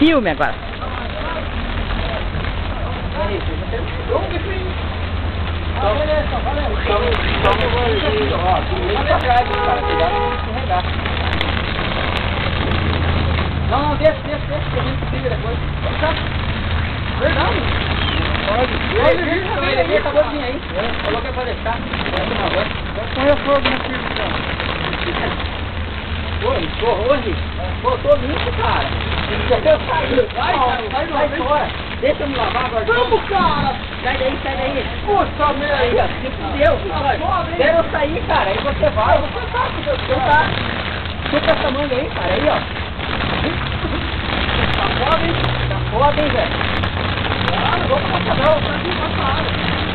Filme agora. Não, deixa, que a gente liga depois. Verdade. Pode. Ele acabou de vir aí. Falou que é pra deixar. Põe a fogo no filme, então. Hoje, tô limpo, cara. Vai fora. Deixa eu me lavar agora. Vamos, cara! Sai daí. Puta merda! Aí, ó, se fudeu. Quero eu sair, cara. Aí você vai. Você tá. Chupa essa manga aí, cara. Aí, ó. Tá foda, hein, velho? Ah, não vou passar não. Tá aqui, passa a área.